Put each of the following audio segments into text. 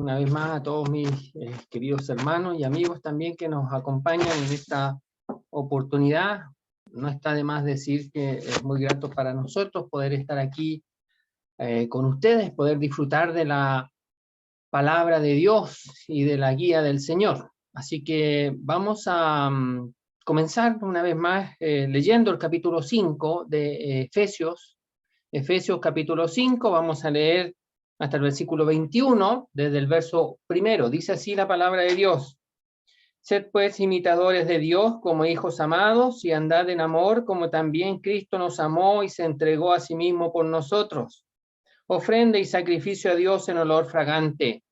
una vez más a todos mis queridos hermanos y amigos también que nos acompañan en esta oportunidad. No está de más decir que es muy grato para nosotros poder estar aquí con ustedes, poder disfrutar de la palabra de Dios y de la guía del Señor. Así que vamos a comenzar una vez más leyendo el capítulo 5 de Efesios. Efesios capítulo 5, vamos a leer hasta el versículo 21, desde el verso 1. Dice así la palabra de Dios: Sed pues imitadores de Dios como hijos amados, y andad en amor como también Cristo nos amó y se entregó a sí mismo por nosotros, ofrenda y sacrificio a Dios en olor fragante.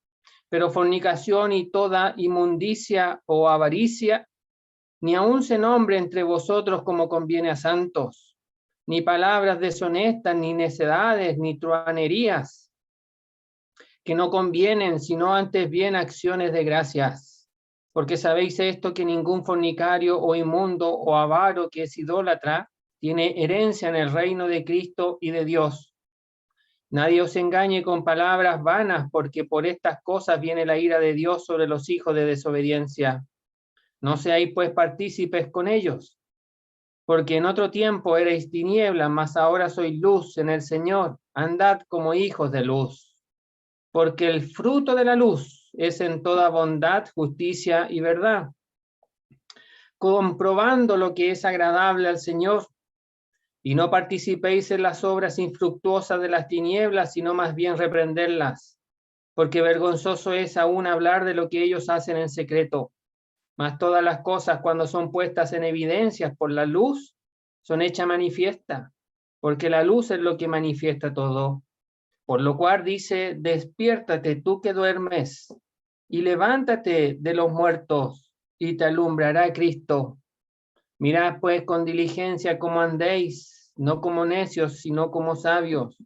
Pero fornicación y toda inmundicia o avaricia, ni aun se nombre entre vosotros como conviene a santos, ni palabras deshonestas, ni necedades, ni truhanerías, que no convienen, sino antes bien acciones de gracias. Porque sabéis esto, que ningún fornicario o inmundo o avaro que es idólatra tiene herencia en el reino de Cristo y de Dios. Nadie os engañe con palabras vanas, porque por estas cosas viene la ira de Dios sobre los hijos de desobediencia. No seáis pues partícipes con ellos, porque en otro tiempo erais tinieblas, mas ahora sois luz en el Señor. Andad como hijos de luz. Porque el fruto de la luz es en toda bondad, justicia y verdad, comprobando lo que es agradable al Señor, y no participéis en las obras infructuosas de las tinieblas, sino más bien reprenderlas, porque vergonzoso es aún hablar de lo que ellos hacen en secreto. Mas todas las cosas, cuando son puestas en evidencia por la luz, son hechas manifiestas, porque la luz es lo que manifiesta todo. Por lo cual dice: despiértate tú que duermes, y levántate de los muertos, y te alumbrará Cristo. Mirad pues con diligencia cómo andéis, no como necios, sino como sabios,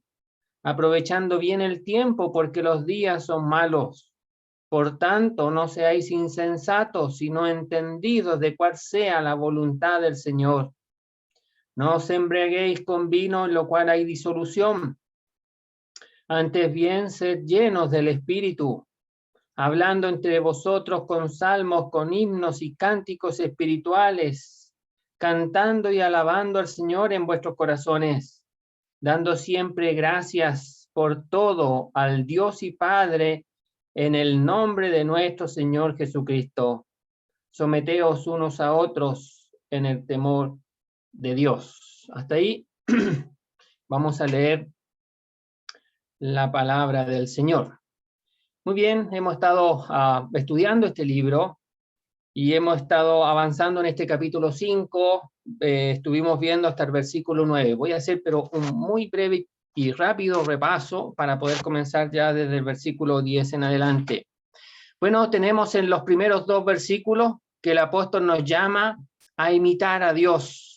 aprovechando bien el tiempo, porque los días son malos. Por tanto, no seáis insensatos, sino entendidos de cuál sea la voluntad del Señor. No os embriaguéis con vino, en lo cual hay disolución. Antes bien, sed llenos del Espíritu, hablando entre vosotros con salmos, con himnos y cánticos espirituales, cantando y alabando al Señor en vuestros corazones, dando siempre gracias por todo al Dios y Padre, en el nombre de nuestro Señor Jesucristo. Someteos unos a otros en el temor de Dios. Hasta ahí vamos a leer la palabra del Señor. Muy bien, hemos estado estudiando este libro y hemos estado avanzando en este capítulo 5, estuvimos viendo hasta el versículo 9. Voy a hacer pero un muy breve y rápido repaso para poder comenzar ya desde el versículo 10 en adelante. Bueno, tenemos en los primeros dos versículos que el apóstol nos llama a imitar a Dios.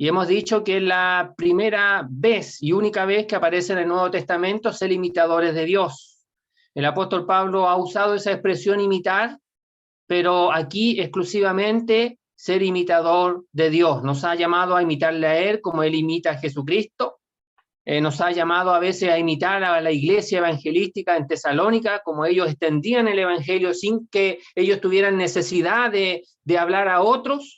Y hemos dicho que la primera vez y única vez que aparece en el Nuevo Testamento ser imitadores de Dios. El apóstol Pablo ha usado esa expresión imitar, pero aquí exclusivamente ser imitador de Dios. Nos ha llamado a imitarle a Él como Él imita a Jesucristo. Nos ha llamado a veces a imitar a la iglesia evangelística en Tesalónica, como ellos extendían el evangelio sin que ellos tuvieran necesidad de hablar a otros.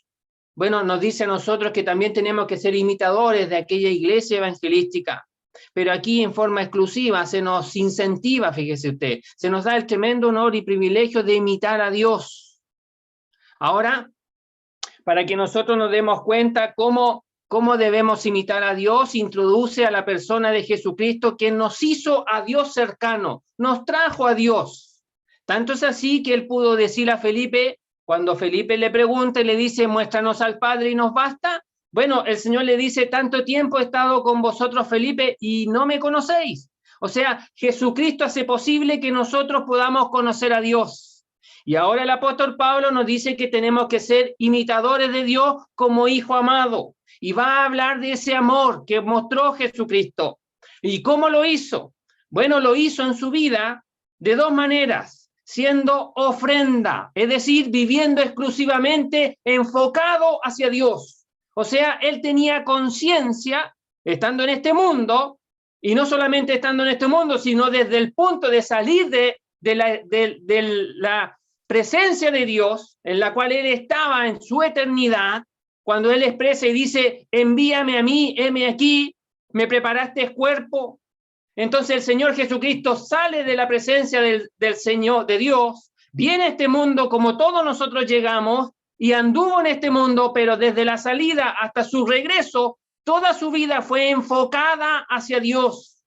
Bueno, nos dice a nosotros que también tenemos que ser imitadores de aquella iglesia evangelística. Pero aquí en forma exclusiva se nos incentiva, fíjese usted, se nos da el tremendo honor y privilegio de imitar a Dios. Ahora, para que nosotros nos demos cuenta cómo debemos imitar a Dios, introduce a la persona de Jesucristo, quien nos hizo a Dios cercano, nos trajo a Dios. Tanto es así que él pudo decir a Felipe, cuando Felipe le pregunta y le dice: muéstranos al Padre y nos basta. Bueno, el Señor le dice: tanto tiempo he estado con vosotros, Felipe, y no me conocéis. O sea, Jesucristo hace posible que nosotros podamos conocer a Dios. Y ahora el apóstol Pablo nos dice que tenemos que ser imitadores de Dios como hijo amado. Y va a hablar de ese amor que mostró Jesucristo. ¿Y cómo lo hizo? Bueno, lo hizo en su vida de dos maneras. Siendo ofrenda, es decir, viviendo exclusivamente enfocado hacia Dios. O sea, él tenía conciencia, estando en este mundo, y no solamente estando en este mundo, sino desde el punto de salir de de la presencia de Dios, en la cual él estaba en su eternidad, cuando él expresa y dice, envíame a mí, heme aquí, me preparaste cuerpo. Entonces el Señor Jesucristo sale de la presencia del Señor, de Dios, viene a este mundo como todos nosotros llegamos y anduvo en este mundo, pero desde la salida hasta su regreso, toda su vida fue enfocada hacia Dios,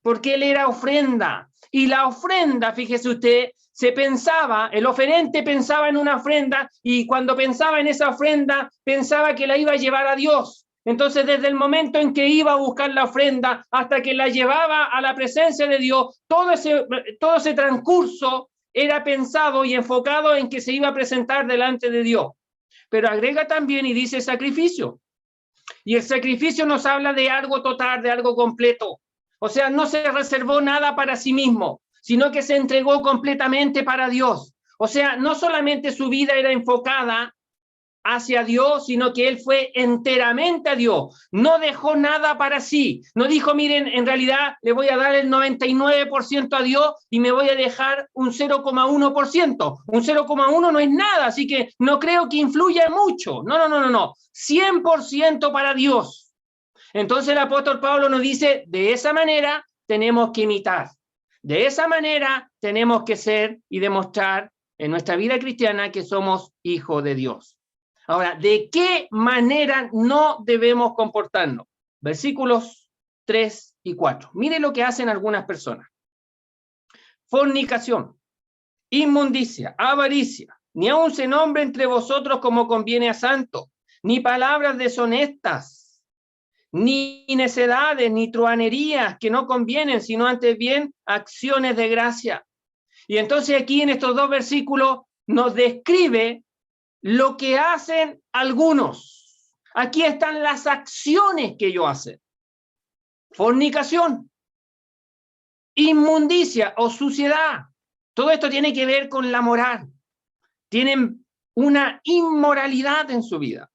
porque él era ofrenda. Y la ofrenda, fíjese usted, se pensaba, el oferente pensaba en una ofrenda y cuando pensaba en esa ofrenda, pensaba que la iba a llevar a Dios. Entonces, desde el momento en que iba a buscar la ofrenda hasta que la llevaba a la presencia de Dios, todo ese transcurso era pensado y enfocado en que se iba a presentar delante de Dios. Pero agrega también y dice sacrificio. Y el sacrificio nos habla de algo total, de algo completo. O sea, no se reservó nada para sí mismo, sino que se entregó completamente para Dios. O sea, no solamente su vida era enfocada hacia Dios, sino que él fue enteramente a Dios. No dejó nada para sí. No dijo, miren, en realidad le voy a dar el 99% a Dios y me voy a dejar un 0,1%. Un 0,1 no es nada, así que no creo que influya mucho. No. 100% para Dios. Entonces el apóstol Pablo nos dice, de esa manera tenemos que imitar. De esa manera tenemos que ser y demostrar en nuestra vida cristiana que somos hijos de Dios. Ahora, ¿de qué manera no debemos comportarnos? Versículos 3 y 4. Mire lo que hacen algunas personas. Fornicación, inmundicia, avaricia, ni aun se nombre entre vosotros como conviene a santos, ni palabras deshonestas, ni necedades, ni truhanerías que no convienen, sino antes bien acciones de gracia. Y entonces aquí en estos dos versículos nos describe lo que hacen algunos. Aquí están las acciones que ellos hacen. Fornicación, inmundicia o suciedad. Todo esto tiene que ver con la moral. Tienen una inmoralidad en su vida.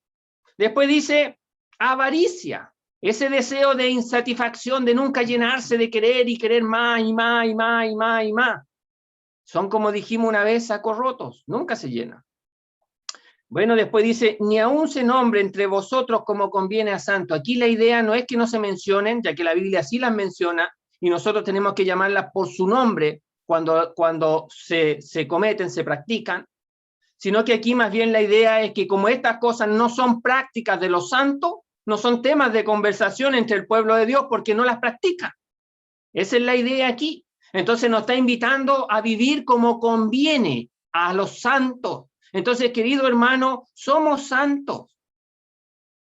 Después dice avaricia, ese deseo de insatisfacción, de nunca llenarse, de querer y querer más y más y más y más y más. Son, como dijimos una vez, sacos rotos, nunca se llenan. Bueno, después dice, ni aun se nombre entre vosotros como conviene a santo. Aquí la idea no es que no se mencionen, ya que la Biblia sí las menciona, y nosotros tenemos que llamarlas por su nombre cuando se cometen, se practican, sino que aquí más bien la idea es que como estas cosas no son prácticas de los santos, no son temas de conversación entre el pueblo de Dios porque no las practican. Esa es la idea aquí. Entonces nos está invitando a vivir como conviene a los santos. Entonces, querido hermano, somos santos.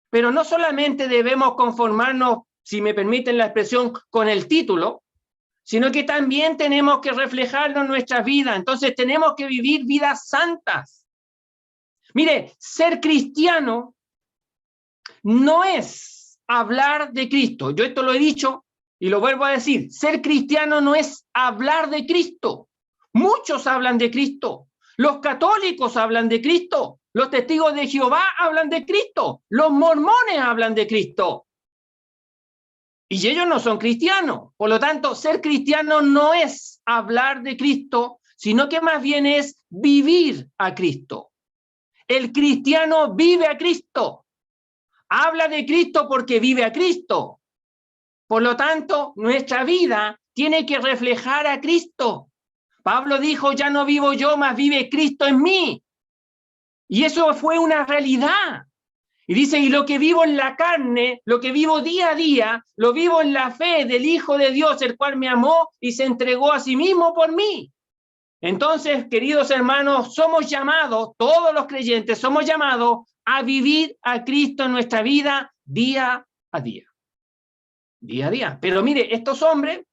Pero no solamente debemos conformarnos, si me permiten la expresión, con el título, sino que también tenemos que reflejarlo en nuestra vida. Entonces tenemos que vivir vidas santas. Mire, ser cristiano no es hablar de Cristo. Yo esto lo he dicho y lo vuelvo a decir. Ser cristiano no es hablar de Cristo. Muchos hablan de Cristo. Los católicos hablan de Cristo. Los testigos de Jehová hablan de Cristo. Los mormones hablan de Cristo. Y ellos no son cristianos. Por lo tanto, ser cristiano no es hablar de Cristo, sino que más bien es vivir a Cristo. El cristiano vive a Cristo. Habla de Cristo porque vive a Cristo. Por lo tanto, nuestra vida tiene que reflejar a Cristo. Pablo dijo, ya no vivo yo, mas vive Cristo en mí. Y eso fue una realidad. Y dice, y lo que vivo en la carne, lo que vivo día a día, lo vivo en la fe del Hijo de Dios, el cual me amó y se entregó a sí mismo por mí. Entonces, queridos hermanos, somos llamados, todos los creyentes somos llamados a vivir a Cristo en nuestra vida día a día. Día a día. Pero mire, estos hombres,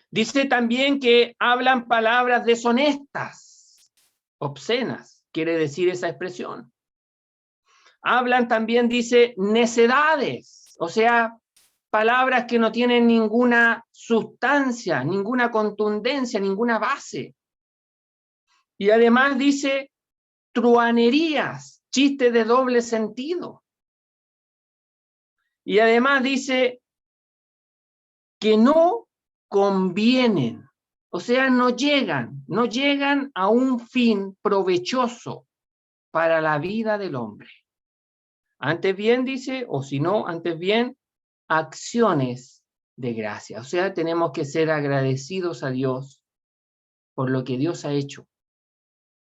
dice también que hablan palabras deshonestas, obscenas, quiere decir esa expresión. Hablan también, dice, necedades, o sea, palabras que no tienen ninguna sustancia, ninguna contundencia, ninguna base. Y además dice truhanerías, chistes de doble sentido. Y además dice que no convienen. O sea, no llegan a un fin provechoso para la vida del hombre. Antes bien, dice, o si no, antes bien, acciones de gracia. O sea, tenemos que ser agradecidos a Dios por lo que Dios ha hecho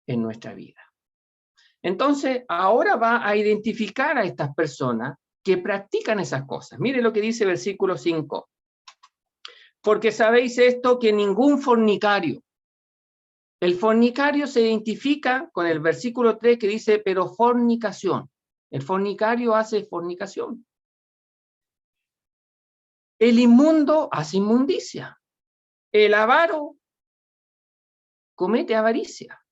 en nuestra vida. Entonces, ahora va a identificar a estas personas que practican esas cosas. Mire lo que dice el versículo 5. Porque sabéis esto, que ningún fornicario. El fornicario se identifica con el versículo 3 que dice, pero fornicación. El fornicario hace fornicación. El inmundo hace inmundicia. El avaro comete avaricia.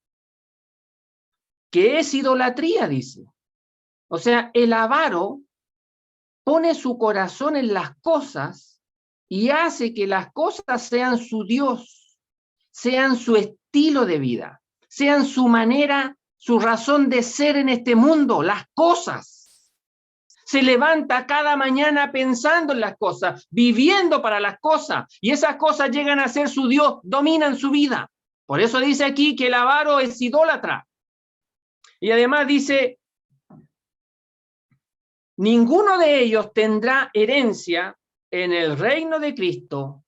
Que es idolatría, dice. O sea, el avaro pone su corazón en las cosas y hace que las cosas sean su Dios, sean su estilo de vida, sean su manera, su razón de ser en este mundo, las cosas. Se levanta cada mañana pensando en las cosas, viviendo para las cosas, y esas cosas llegan a ser su Dios, dominan su vida. Por eso dice aquí que el avaro es idólatra. Y además dice, ninguno de ellos tendrá herencia en el reino de Cristo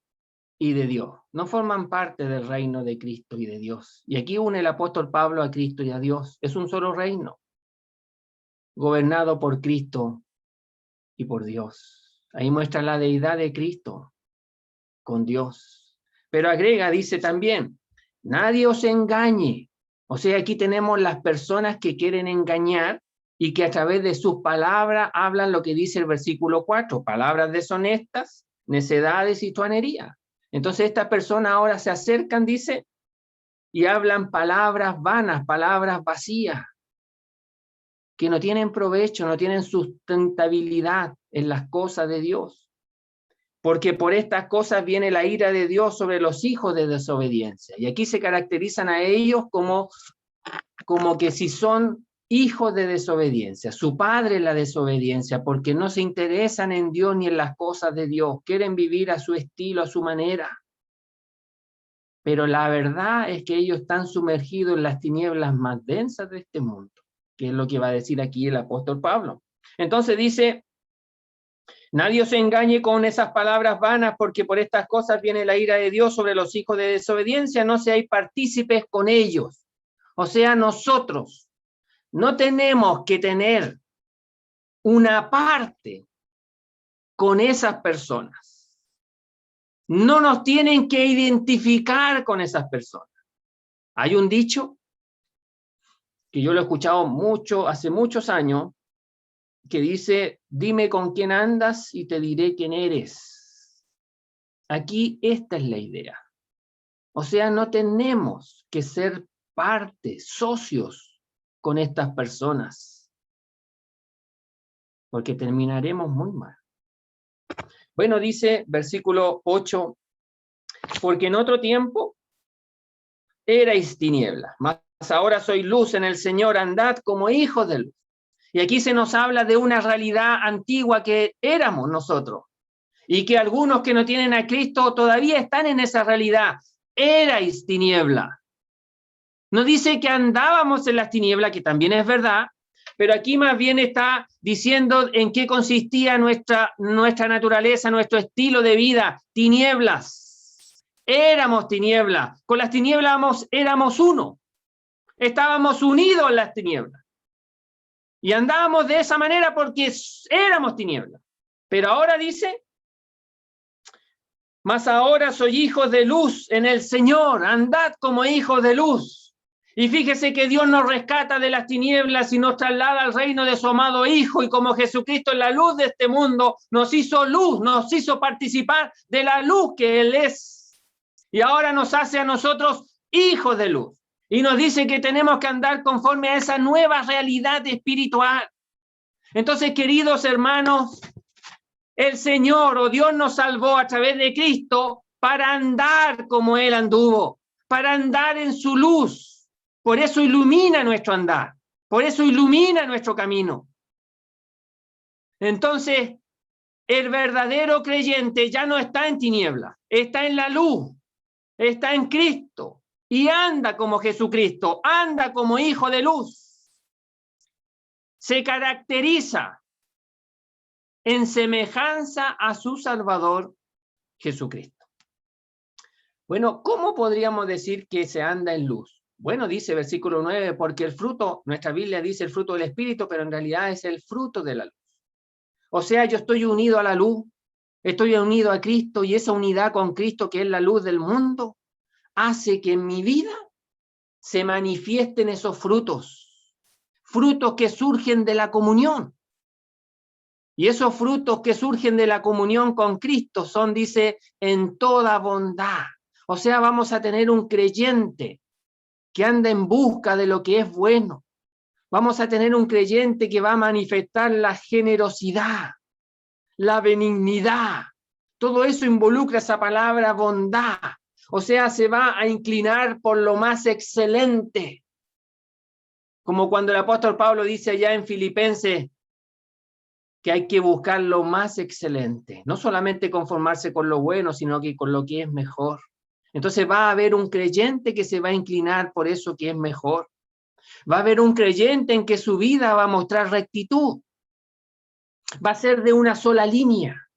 y de Dios. No forman parte del reino de Cristo y de Dios. Y aquí une el apóstol Pablo a Cristo y a Dios. Es un solo reino, gobernado por Cristo y por Dios. Ahí muestra la deidad de Cristo con Dios. Pero agrega, dice también, nadie os engañe. O sea, aquí tenemos las personas que quieren engañar y que a través de sus palabras hablan lo que dice el versículo 4, palabras deshonestas, necedades y truanería. Entonces estas personas ahora se acercan, dice, y hablan palabras vanas, palabras vacías, que no tienen provecho, no tienen sustentabilidad en las cosas de Dios. Porque por estas cosas viene la ira de Dios sobre los hijos de desobediencia. Y aquí se caracterizan a ellos como que si son hijos de desobediencia, su padre es la desobediencia, porque no se interesan en Dios ni en las cosas de Dios, quieren vivir a su estilo, a su manera. Pero la verdad es que ellos están sumergidos en las tinieblas más densas de este mundo, que es lo que va a decir aquí el apóstol Pablo. Entonces dice, nadie os engañe con esas palabras vanas, porque por estas cosas viene la ira de Dios sobre los hijos de desobediencia, no seáis partícipes con ellos. O sea, nosotros no tenemos que tener una parte con esas personas. No nos tienen que identificar con esas personas. Hay un dicho que yo lo he escuchado mucho, hace muchos años, que dice, dime con quién andas y te diré quién eres. Aquí esta es la idea. O sea, no tenemos que ser parte, socios con estas personas, porque terminaremos muy mal. Bueno, dice versículo 8, porque en otro tiempo erais tinieblas, mas ahora soy luz en el Señor, andad como hijos de luz. Y aquí se nos habla de una realidad antigua que éramos nosotros, y que algunos que no tienen a Cristo todavía están en esa realidad. Erais tiniebla. No dice que andábamos en las tinieblas, que también es verdad, pero aquí más bien está diciendo en qué consistía nuestra naturaleza, nuestro estilo de vida. Tinieblas. Éramos tinieblas. Con las tinieblas éramos uno. Estábamos unidos en las tinieblas. Y andábamos de esa manera porque éramos tinieblas. Pero ahora dice, mas ahora soy hijos de luz en el Señor, andad como hijos de luz. Y fíjese que Dios nos rescata de las tinieblas y nos traslada al reino de su amado Hijo, y como Jesucristo es la luz de este mundo, nos hizo luz, nos hizo participar de la luz que Él es. Y ahora nos hace a nosotros hijos de luz. Y nos dice que tenemos que andar conforme a esa nueva realidad espiritual. Entonces, queridos hermanos, el Señor o Dios nos salvó a través de Cristo para andar como Él anduvo, para andar en su luz. Por eso ilumina nuestro andar, por eso ilumina nuestro camino. Entonces, el verdadero creyente ya no está en tinieblas, está en la luz. está en Cristo y anda como Jesucristo, anda como hijo de luz, se caracteriza en semejanza a su Salvador Jesucristo. Bueno, ¿cómo podríamos decir que se anda en luz? Bueno, dice versículo 9, porque el fruto, nuestra Biblia dice el fruto del Espíritu, pero en realidad es el fruto de la luz. O sea, yo estoy unido a la luz, estoy unido a Cristo, y esa unidad con Cristo, que es la luz del mundo, hace que en mi vida se manifiesten esos frutos, frutos que surgen de la comunión. Y esos frutos que surgen de la comunión con Cristo son, dice, en toda bondad. O sea, vamos a tener un creyente que anda en busca de lo que es bueno. Vamos a tener un creyente que va a manifestar la generosidad, la benignidad. Todo eso involucra esa palabra bondad. O sea, se va a inclinar por lo más excelente. Como cuando el apóstol Pablo dice allá en Filipenses que hay que buscar lo más excelente. No solamente conformarse con lo bueno, sino que con lo que es mejor. Entonces va a haber un creyente que se va a inclinar por eso que es mejor. Va a haber un creyente en que su vida va a mostrar rectitud. Va a ser de una sola línea.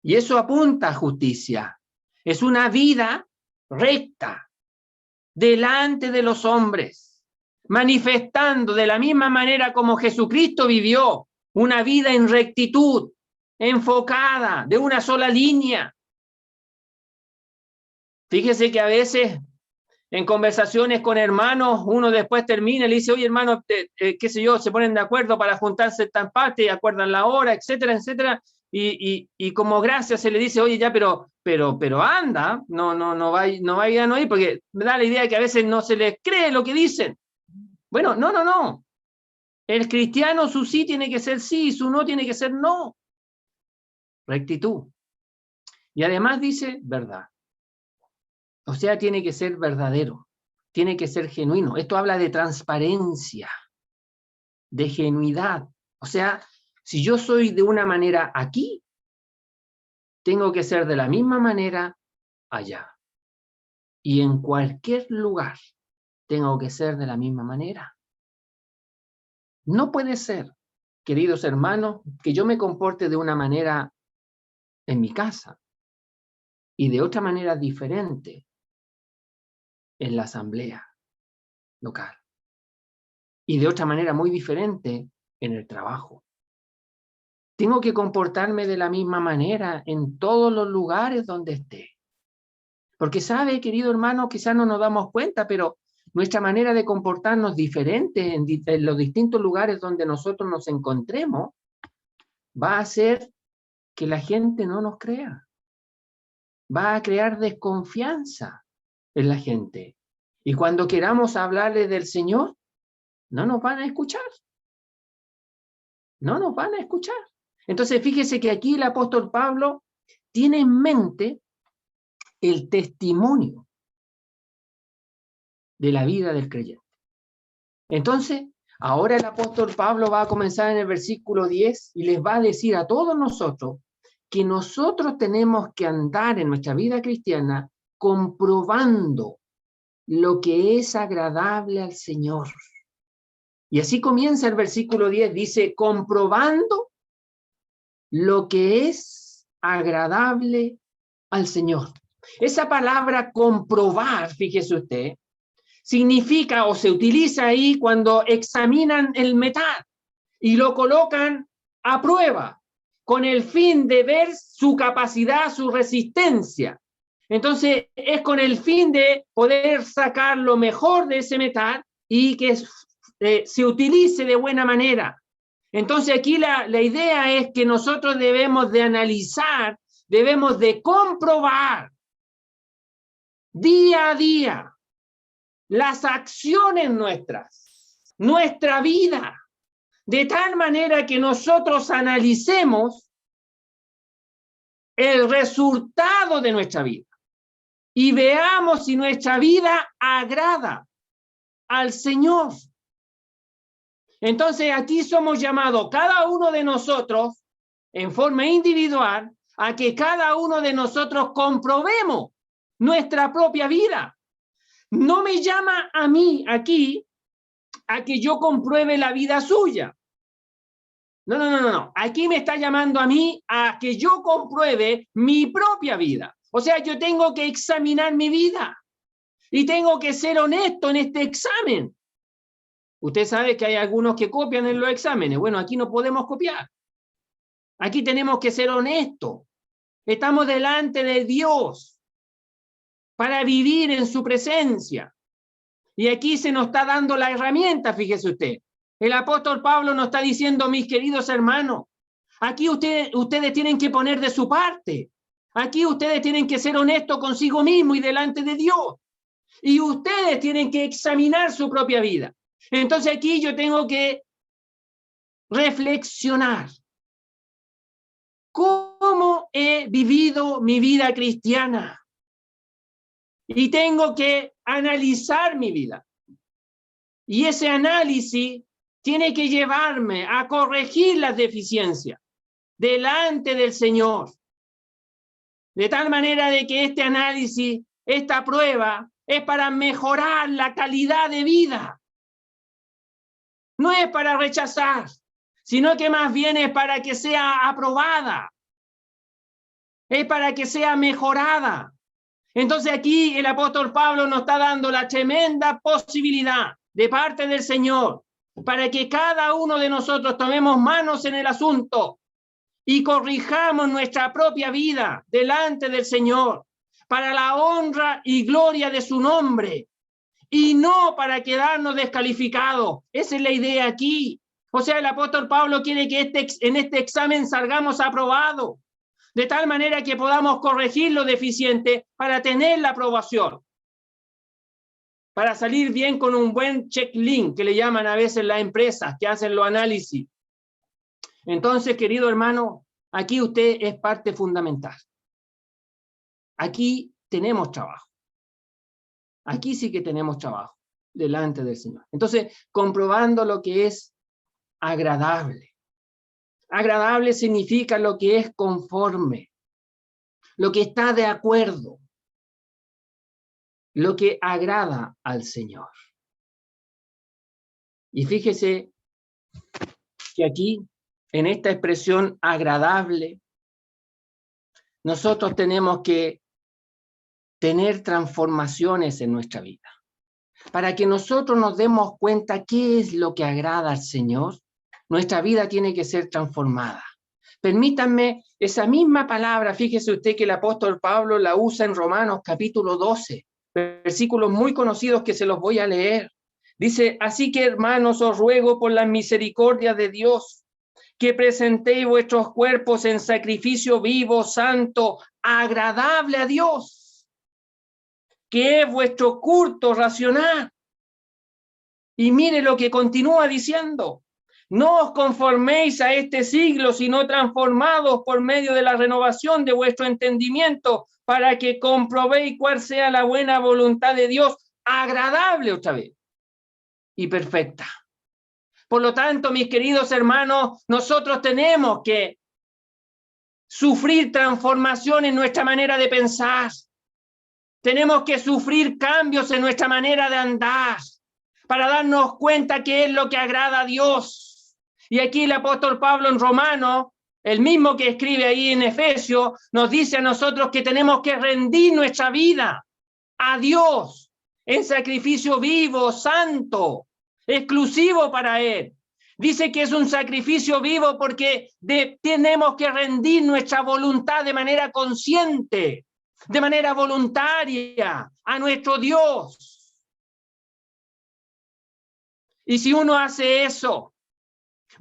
Y eso apunta a justicia. Es una vida recta delante de los hombres, manifestando de la misma manera como Jesucristo vivió una vida en rectitud, enfocada, de una sola línea. Fíjese que a veces en conversaciones con hermanos, uno después termina y le dice, oye hermano, qué sé yo, se ponen de acuerdo para juntarse en parte y acuerdan la hora, etcétera, etcétera. Y como gracia se le dice, oye, ya, pero anda, no vaya a no ir, porque me da la idea que a veces no se les cree lo que dicen. Bueno, no. El cristiano, su sí tiene que ser sí, su no tiene que ser no. Rectitud. Y además dice verdad. O sea, tiene que ser verdadero, tiene que ser genuino. Esto habla de transparencia, de genuidad. O sea, si yo soy de una manera aquí, tengo que ser de la misma manera allá. Y en cualquier lugar, tengo que ser de la misma manera. No puede ser, queridos hermanos, que yo me comporte de una manera en mi casa y de otra manera diferente en la asamblea local. Y de otra manera muy diferente en el trabajo. Tengo que comportarme de la misma manera en todos los lugares donde esté. Porque sabe, querido hermano, quizás no nos damos cuenta, pero nuestra manera de comportarnos diferente en los distintos lugares donde nosotros nos encontremos va a hacer que la gente no nos crea. Va a crear desconfianza en la gente. Y cuando queramos hablarle del Señor, no nos van a escuchar. No nos van a escuchar. Entonces, fíjese que aquí el apóstol Pablo tiene en mente el testimonio de la vida del creyente. Entonces, ahora el apóstol Pablo va a comenzar en el versículo 10 y les va a decir a todos nosotros que nosotros tenemos que andar en nuestra vida cristiana comprobando lo que es agradable al Señor. Y así comienza el versículo 10, dice, comprobando lo que es agradable al Señor. Esa palabra comprobar, fíjese usted, significa o se utiliza ahí cuando examinan el metal y lo colocan a prueba con el fin de ver su capacidad, su resistencia. Entonces es con el fin de poder sacar lo mejor de ese metal y que se utilice de buena manera. Entonces aquí la idea es que nosotros debemos de analizar, debemos de comprobar día a día las acciones nuestras, nuestra vida, de tal manera que nosotros analicemos el resultado de nuestra vida y veamos si nuestra vida agrada al Señor. Entonces aquí somos llamados cada uno de nosotros en forma individual a que cada uno de nosotros comprobemos nuestra propia vida. No me llama a mí aquí a que yo compruebe la vida suya. No. Aquí me está llamando a mí a que yo compruebe mi propia vida. O sea, yo tengo que examinar mi vida y tengo que ser honesto en este examen. Usted sabe que hay algunos que copian en los exámenes. Bueno, aquí no podemos copiar. Aquí tenemos que ser honestos. Estamos delante de Dios para vivir en su presencia. Y aquí se nos está dando la herramienta, fíjese usted. El apóstol Pablo nos está diciendo, mis queridos hermanos, aquí ustedes tienen que poner de su parte. Aquí ustedes tienen que ser honestos consigo mismo y delante de Dios. Y ustedes tienen que examinar su propia vida. Entonces aquí yo tengo que reflexionar. ¿Cómo he vivido mi vida cristiana? Y tengo que analizar mi vida. Y ese análisis tiene que llevarme a corregir las deficiencias delante del Señor. De tal manera de que este análisis, esta prueba, es para mejorar la calidad de vida. No es para rechazar, sino que más bien es para que sea aprobada. Es para que sea mejorada. Entonces aquí el apóstol Pablo nos está dando la tremenda posibilidad de parte del Señor para que cada uno de nosotros tomemos manos en el asunto y corrijamos nuestra propia vida delante del Señor para la honra y gloria de su nombre y no para quedarnos descalificados. Esa es la idea aquí. O sea, el apóstol Pablo quiere que en este examen salgamos aprobados, de tal manera que podamos corregir lo deficiente para tener la aprobación, para salir bien con un buen checklist, que le llaman a veces las empresas que hacen los análisis. Entonces, querido hermano, aquí usted es parte fundamental. Aquí tenemos trabajo. Aquí sí que tenemos trabajo delante del Señor. Entonces, comprobando lo que es agradable. Agradable significa lo que es conforme, lo que está de acuerdo, lo que agrada al Señor. Y fíjese que aquí, en esta expresión agradable, nosotros tenemos que tener transformaciones en nuestra vida. Para que nosotros nos demos cuenta qué es lo que agrada al Señor, nuestra vida tiene que ser transformada. Permítanme, esa misma palabra, fíjese usted que el apóstol Pablo la usa en Romanos capítulo 12, versículos muy conocidos que se los voy a leer. Dice, así que hermanos, os ruego por la misericordia de Dios, que presentéis vuestros cuerpos en sacrificio vivo, santo, agradable a Dios, que es vuestro culto racional. Y mire lo que continúa diciendo. No os conforméis a este siglo, sino transformados por medio de la renovación de vuestro entendimiento, para que comprobéis cuál sea la buena voluntad de Dios, agradable otra vez y perfecta. Por lo tanto, mis queridos hermanos, nosotros tenemos que sufrir transformación en nuestra manera de pensar. Tenemos que sufrir cambios en nuestra manera de andar para darnos cuenta qué es lo que agrada a Dios. Y aquí el apóstol Pablo en Romanos, el mismo que escribe ahí en Efesios, nos dice a nosotros que tenemos que rendir nuestra vida a Dios en sacrificio vivo, santo, exclusivo para Él. Dice que es un sacrificio vivo porque tenemos que rendir nuestra voluntad de manera consciente, de manera voluntaria a nuestro Dios. Y si uno hace eso,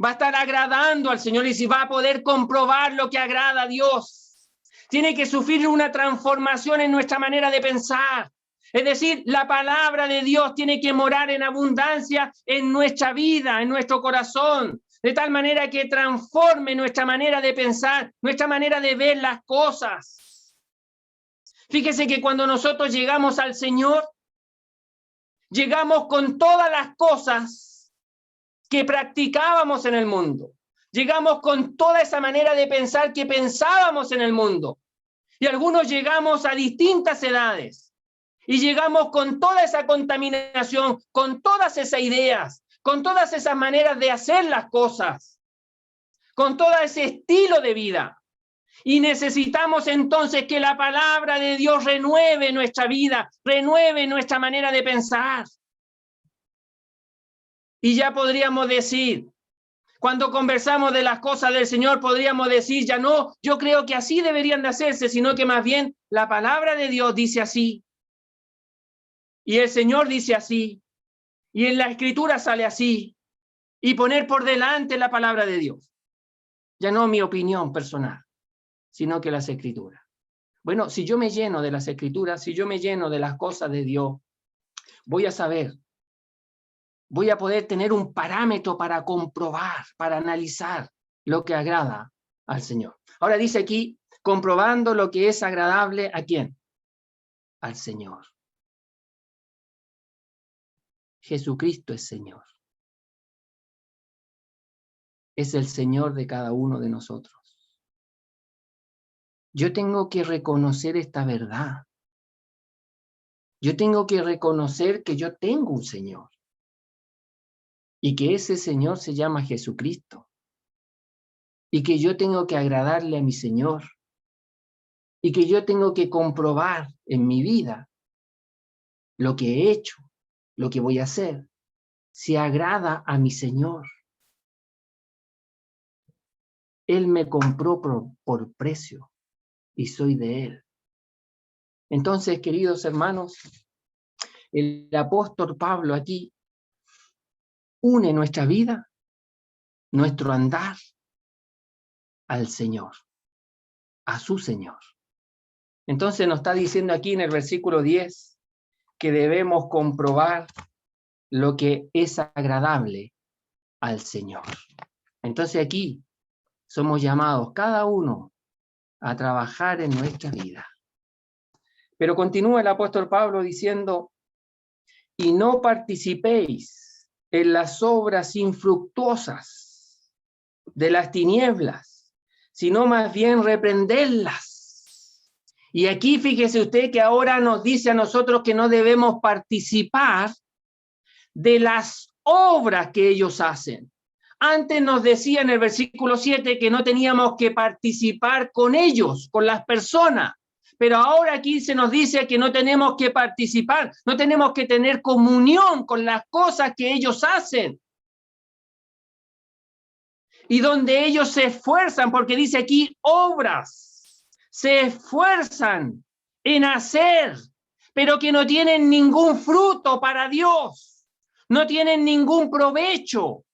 va a estar agradando al Señor y si va a poder comprobar lo que agrada a Dios. Tiene que sufrir una transformación en nuestra manera de pensar. Es decir, la palabra de Dios tiene que morar en abundancia en nuestra vida, en nuestro corazón, de tal manera que transforme nuestra manera de pensar, nuestra manera de ver las cosas. Fíjese que cuando nosotros llegamos al Señor, llegamos con todas las cosas que practicábamos en el mundo. Llegamos con toda esa manera de pensar que pensábamos en el mundo. Y algunos llegamos a distintas edades y llegamos con toda esa contaminación, con todas esas ideas, con todas esas maneras de hacer las cosas, con todo ese estilo de vida. Y necesitamos entonces que la palabra de Dios renueve nuestra vida, renueve nuestra manera de pensar. Y ya podríamos decir, cuando conversamos de las cosas del Señor, podríamos decir, ya no, yo creo que así deberían de hacerse, sino que más bien la palabra de Dios dice así. Y el Señor dice así. Y en la Escritura sale así. Y poner por delante la palabra de Dios. Ya no mi opinión personal, sino que las Escrituras. Bueno, si yo me lleno de las Escrituras, si yo me lleno de las cosas de Dios, voy a saber, voy a poder tener un parámetro para comprobar, para analizar lo que agrada al Señor. Ahora dice aquí, comprobando lo que es agradable, ¿a quién? Al Señor. Jesucristo es Señor. Es el Señor de cada uno de nosotros. Yo tengo que reconocer esta verdad. Yo tengo que reconocer que yo tengo un Señor. Y que ese Señor se llama Jesucristo. Y que yo tengo que agradarle a mi Señor. Y que yo tengo que comprobar en mi vida lo que he hecho, lo que voy a hacer, si agrada a mi Señor. Él me compró por precio y soy de Él. Entonces, queridos hermanos, el apóstol Pablo aquí une nuestra vida, nuestro andar al Señor, a su Señor. Entonces nos está diciendo aquí en el versículo 10 que debemos comprobar lo que es agradable al Señor. Entonces aquí somos llamados cada uno a trabajar en nuestra vida. Pero continúa el apóstol Pablo diciendo, y no participéis en las obras infructuosas de las tinieblas, sino más bien reprenderlas. Y aquí fíjese usted que ahora nos dice a nosotros que no debemos participar de las obras que ellos hacen. Antes nos decía en el versículo 7 que no teníamos que participar con ellos, con las personas. Pero ahora aquí se nos dice que no tenemos que participar, no tenemos que tener comunión con las cosas que ellos hacen. Y donde ellos se esfuerzan, porque dice aquí obras, se esfuerzan en hacer, pero que no tienen ningún fruto para Dios, no tienen ningún provecho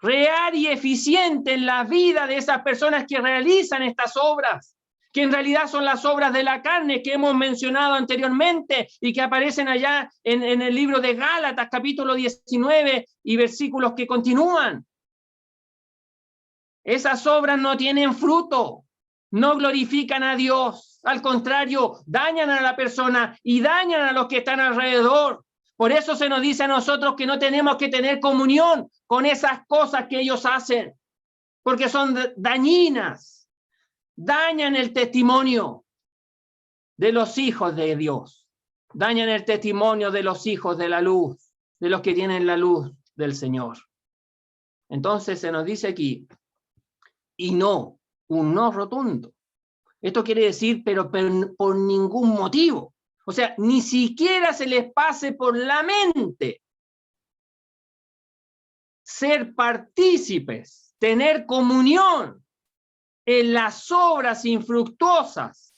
real y eficiente en la vida de esas personas que realizan estas obras, que en realidad son las obras de la carne que hemos mencionado anteriormente y que aparecen allá en el libro de Gálatas, capítulo 19 y versículos que continúan. Esas obras no tienen fruto, no glorifican a Dios, al contrario, dañan a la persona y dañan a los que están alrededor. Por eso se nos dice a nosotros que no tenemos que tener comunión con esas cosas que ellos hacen, porque son dañinas, dañan el testimonio de los hijos de Dios, dañan el testimonio de los hijos de la luz, de los que tienen la luz del Señor. Entonces se nos dice aquí, y no, un no rotundo. Esto quiere decir, pero por ningún motivo. O sea, ni siquiera se les pase por la mente ser partícipes, tener comunión en las obras infructuosas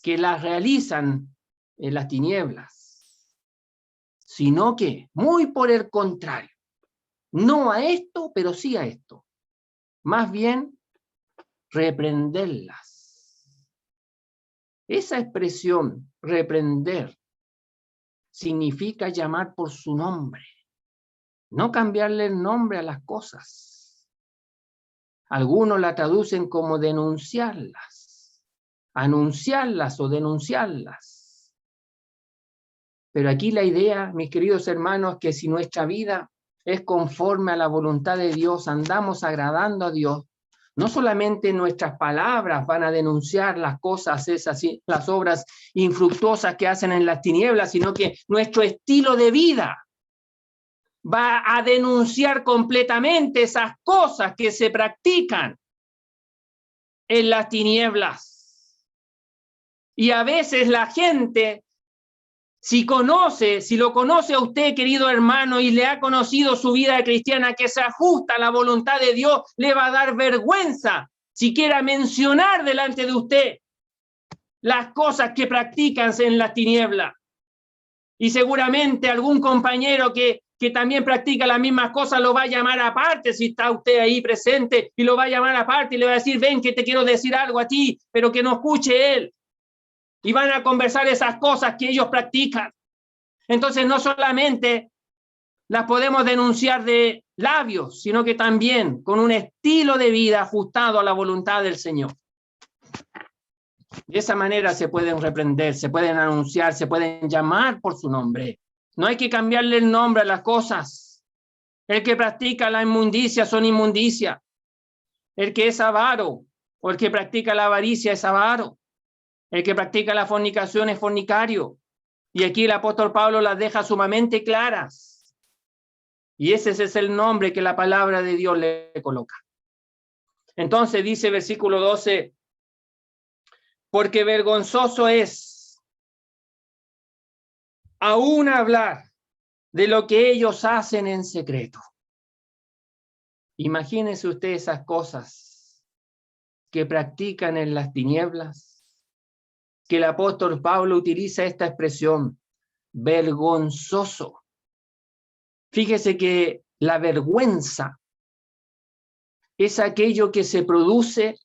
que las realizan en las tinieblas, sino que, muy por el contrario, no a esto, pero sí a esto, más bien reprenderlas. Esa expresión, reprender, significa llamar por su nombre, no cambiarle el nombre a las cosas. Algunos la traducen como denunciarlas, anunciarlas o denunciarlas. Pero aquí la idea, mis queridos hermanos, que si nuestra vida es conforme a la voluntad de Dios, andamos agradando a Dios, No solamente nuestras palabras van a denunciar las cosas esas, las obras infructuosas que hacen en las tinieblas, sino que nuestro estilo de vida va a denunciar completamente esas cosas que se practican en las tinieblas. Y a veces la gente, si lo conoce a usted, querido hermano, y le ha conocido su vida cristiana que se ajusta a la voluntad de Dios, le va a dar vergüenza siquiera mencionar delante de usted las cosas que practican en las tinieblas. Y seguramente algún compañero que también practica las mismas cosas lo va a llamar aparte si está usted ahí presente, y lo va a llamar aparte y le va a decir: ven que te quiero decir algo a ti, pero que no escuche él. Y van a conversar esas cosas que ellos practican. Entonces no solamente las podemos denunciar de labios, sino que también con un estilo de vida ajustado a la voluntad del Señor. De esa manera se pueden reprender, se pueden anunciar, se pueden llamar por su nombre. No hay que cambiarle el nombre a las cosas. El que practica la inmundicia son inmundicia. El que es avaro o el que practica la avaricia es avaro. El que practica la fornicación es fornicario. Y aquí el apóstol Pablo las deja sumamente claras. Y ese es el nombre que la palabra de Dios le coloca. Entonces dice versículo 12: porque vergonzoso es aún hablar de lo que ellos hacen en secreto. Imagínense usted esas cosas que practican en las tinieblas, que el apóstol Pablo utiliza esta expresión, vergonzoso. Fíjese que la vergüenza es aquello que se produce,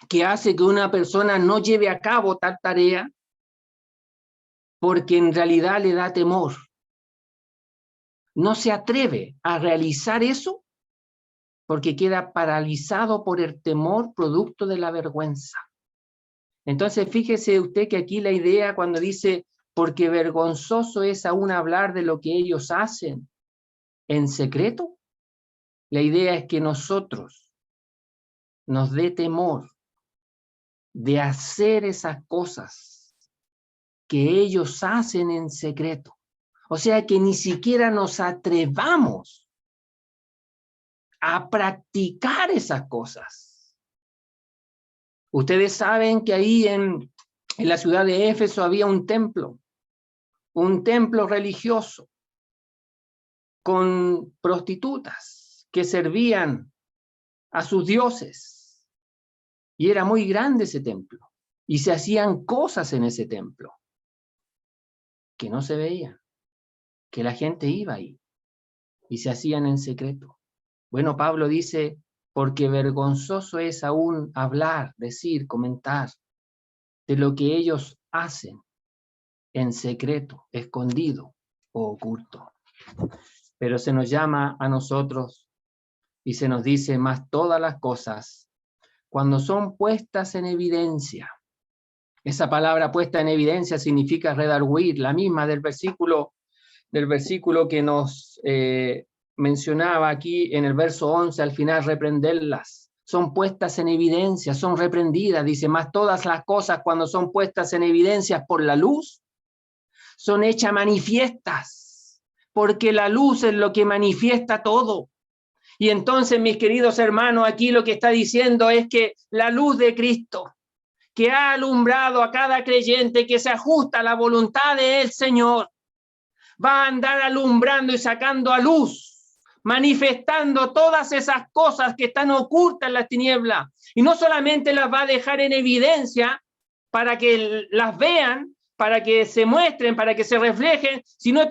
que hace que una persona no lleve a cabo tal tarea, porque en realidad le da temor. No se atreve a realizar eso porque queda paralizado por el temor producto de la vergüenza. Entonces, fíjese usted que aquí la idea cuando dice, porque vergonzoso es aún hablar de lo que ellos hacen en secreto, la idea es que nosotros nos dé temor de hacer esas cosas que ellos hacen en secreto. O sea, que ni siquiera nos atrevamos a practicar esas cosas. Ustedes saben que ahí en la ciudad de Éfeso había un templo religioso con prostitutas que servían a sus dioses. Y era muy grande ese templo. Y se hacían cosas en ese templo que no se veían, que la gente iba ahí y se hacían en secreto. Bueno, Pablo dice, porque vergonzoso es aún hablar, decir, comentar de lo que ellos hacen en secreto, escondido o oculto. Pero se nos llama a nosotros y se nos dice más todas las cosas cuando son puestas en evidencia. Esa palabra puesta en evidencia significa redarguir, la misma del versículo que nos mencionaba aquí en el verso 11, al final, reprenderlas. Son puestas en evidencia, son reprendidas, dice, más todas las cosas cuando son puestas en evidencia por la luz, son hechas manifiestas, porque la luz es lo que manifiesta todo. Y entonces, mis queridos hermanos, aquí lo que está diciendo es que la luz de Cristo, que ha alumbrado a cada creyente que se ajusta a la voluntad del Señor, va a andar alumbrando y sacando a luz, manifestando todas esas cosas que están ocultas en las tinieblas. Y no solamente las va a dejar en evidencia para que las vean, para que se muestren, para que se reflejen, sino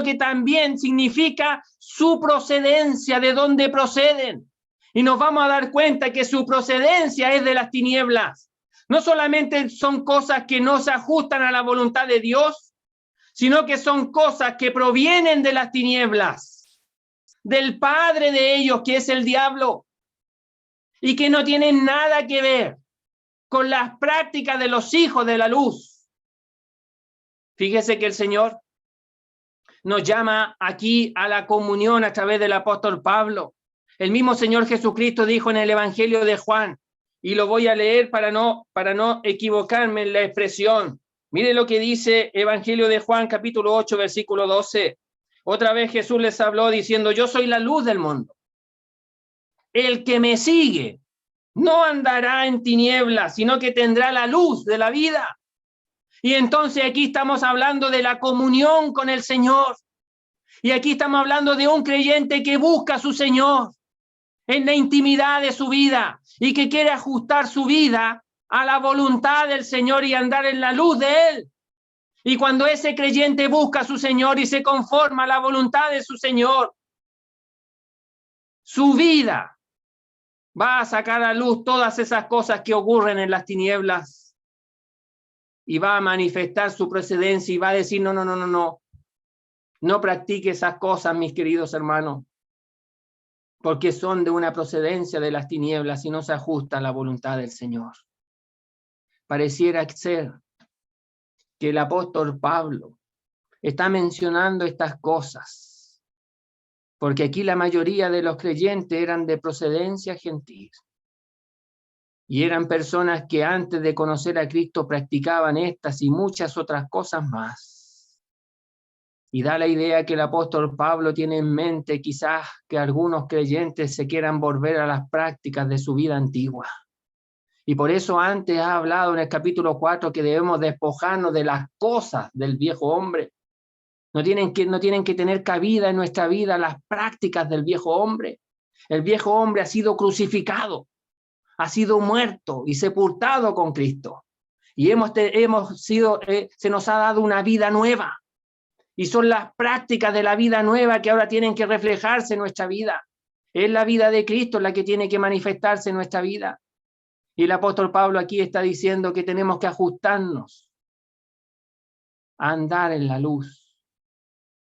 que también significa su procedencia, de dónde proceden. Y nos vamos a dar cuenta que su procedencia es de las tinieblas. No solamente son cosas que no se ajustan a la voluntad de Dios, sino que son cosas que provienen de las tinieblas, del padre de ellos, que es el diablo, y que no tienen nada que ver con las prácticas de los hijos de la luz. Fíjese que el Señor nos llama aquí a la comunión a través del apóstol Pablo, El mismo Señor Jesucristo dijo en el Evangelio de Juan, y lo voy a leer para no equivocarme en la expresión. Mire lo que dice Evangelio de Juan, capítulo 8, versículo 12. Otra vez Jesús les habló diciendo, yo soy la luz del mundo. El que me sigue no andará en tinieblas, sino que tendrá la luz de la vida. Y entonces aquí estamos hablando de la comunión con el Señor. Y aquí estamos hablando de un creyente que busca a su Señor en la intimidad de su vida y que quiere ajustar su vida a la voluntad del Señor y andar en la luz de Él. Y cuando ese creyente busca a su Señor y se conforma a la voluntad de su Señor, su vida va a sacar a luz todas esas cosas que ocurren en las tinieblas y va a manifestar su procedencia y va a decir, no practique esas cosas, mis queridos hermanos, porque son de una procedencia de las tinieblas y no se ajusta a la voluntad del Señor. Pareciera ser que el apóstol Pablo está mencionando estas cosas, porque aquí la mayoría de los creyentes eran de procedencia gentil. Y eran personas que antes de conocer a Cristo practicaban estas y muchas otras cosas más. Y da la idea que el apóstol Pablo tiene en mente quizás que algunos creyentes se quieran volver a las prácticas de su vida antigua. Y por eso antes ha hablado en el capítulo 4 que debemos despojarnos de las cosas del viejo hombre. No tienen que tener cabida en nuestra vida las prácticas del viejo hombre. El viejo hombre ha sido crucificado, ha sido muerto y sepultado con Cristo. Y se nos ha dado una vida nueva. Y son las prácticas de la vida nueva que ahora tienen que reflejarse en nuestra vida. Es la vida de Cristo la que tiene que manifestarse en nuestra vida. Y el apóstol Pablo aquí está diciendo que tenemos que ajustarnos a andar en la luz.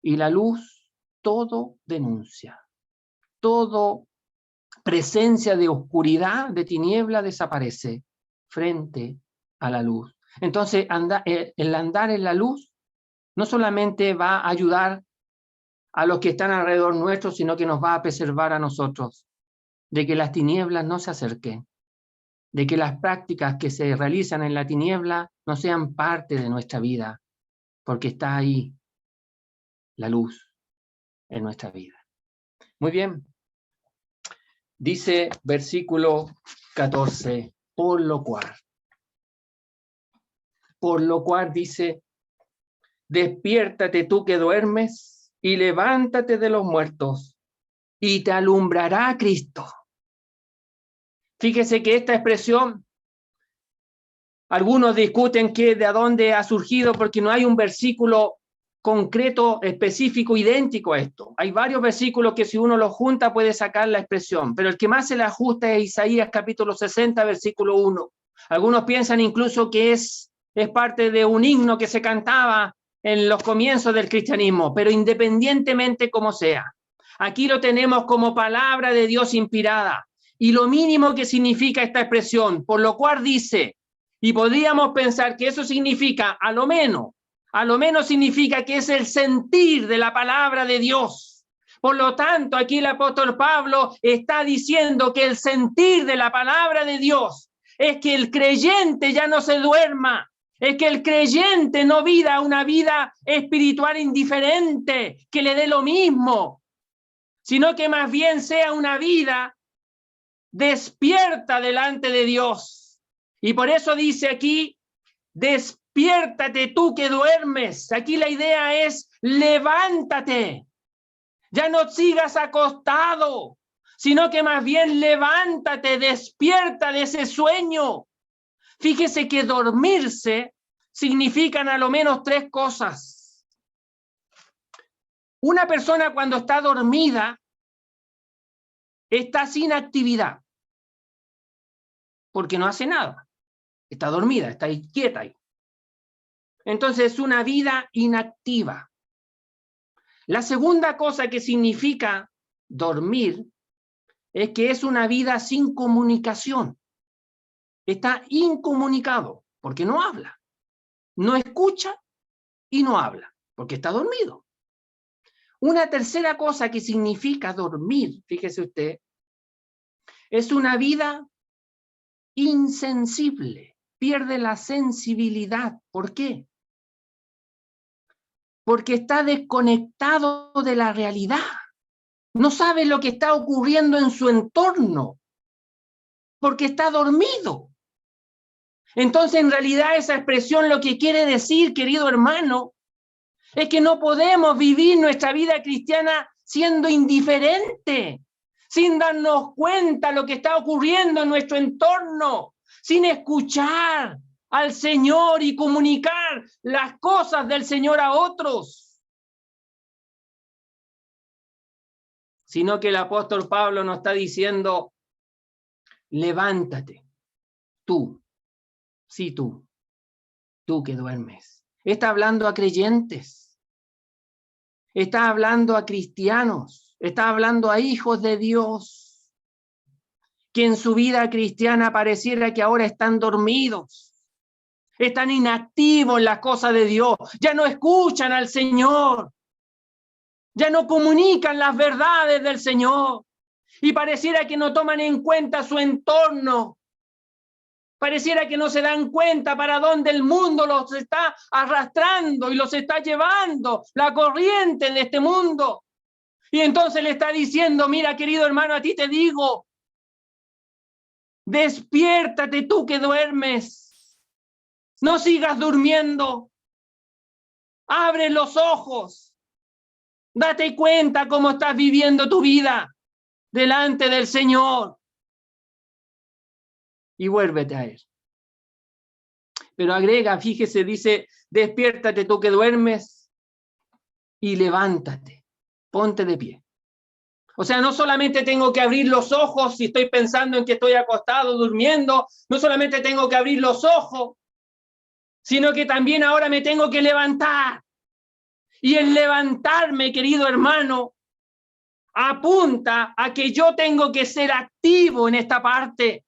Y la luz todo denuncia. Todo presencia de oscuridad, de tiniebla, desaparece frente a la luz. Entonces, el andar en la luz no solamente va a ayudar a los que están alrededor nuestro, sino que nos va a preservar a nosotros de que las tinieblas no se acerquen, de que las prácticas que se realizan en la tiniebla no sean parte de nuestra vida, porque está ahí la luz en nuestra vida. Muy bien. Dice versículo 14, por lo cual dice, despiértate tú que duermes y levántate de los muertos y te alumbrará Cristo. Fíjese que esta expresión, algunos discuten que de dónde ha surgido porque no hay un versículo concreto, específico, idéntico a esto. Hay varios versículos que si uno los junta puede sacar la expresión, pero el que más se le ajusta es Isaías capítulo 60, versículo 1. Algunos piensan incluso que es parte de un himno que se cantaba en los comienzos del cristianismo, pero independientemente como sea, aquí lo tenemos como palabra de Dios inspirada. Y lo mínimo que significa esta expresión, por lo cual dice, y podríamos pensar que eso significa, a lo menos significa que es el sentir de la palabra de Dios. Por lo tanto, aquí el apóstol Pablo está diciendo que el sentir de la palabra de Dios es que el creyente ya no se duerma, es que el creyente no viva una vida espiritual indiferente, que le dé lo mismo, sino que más bien sea una vida despierta delante de Dios. Y por eso dice aquí, despiértate tú que duermes. Aquí la idea es levántate. Ya no sigas acostado, sino que más bien levántate, despierta de ese sueño. Fíjese que dormirse significan a lo menos tres cosas. Una persona cuando está dormida está sin actividad, porque no hace nada. Está dormida, está ahí, quieta ahí. Entonces es una vida inactiva. La segunda cosa que significa dormir es que es una vida sin comunicación. Está incomunicado porque no habla, no escucha y no habla porque está dormido. Una tercera cosa que significa dormir, fíjese usted, Es una vida insensible, pierde la sensibilidad. ¿Por qué? Porque está desconectado de la realidad. No sabe lo que está ocurriendo en su entorno, porque está dormido. Entonces, en realidad, esa expresión lo que quiere decir, querido hermano, es que no podemos vivir nuestra vida cristiana siendo indiferente, sin darnos cuenta de lo que está ocurriendo en nuestro entorno, sin escuchar al Señor y comunicar las cosas del Señor a otros. Sino que el apóstol Pablo nos está diciendo, levántate, tú, sí tú que duermes. Está hablando a creyentes, está hablando a cristianos, está hablando a hijos de Dios, que en su vida cristiana pareciera que ahora están dormidos, están inactivos en las cosas de Dios, ya no escuchan al Señor, ya no comunican las verdades del Señor, y pareciera que no toman en cuenta su entorno. Pareciera que no se dan cuenta para dónde el mundo los está arrastrando y los está llevando, la corriente de este mundo. Y entonces le está diciendo, mira, querido hermano, a ti te digo, despiértate tú que duermes. No sigas durmiendo. Abre los ojos. Date cuenta cómo estás viviendo tu vida delante del Señor. Y vuélvete a Él. Pero agrega, fíjese, dice, despiértate tú que duermes y levántate, ponte de pie. O sea, no solamente tengo que abrir los ojos si estoy pensando en que estoy acostado, durmiendo, no solamente tengo que abrir los ojos, sino que también ahora me tengo que levantar. Y el levantarme, querido hermano, apunta a que yo tengo que ser activo en esta parte.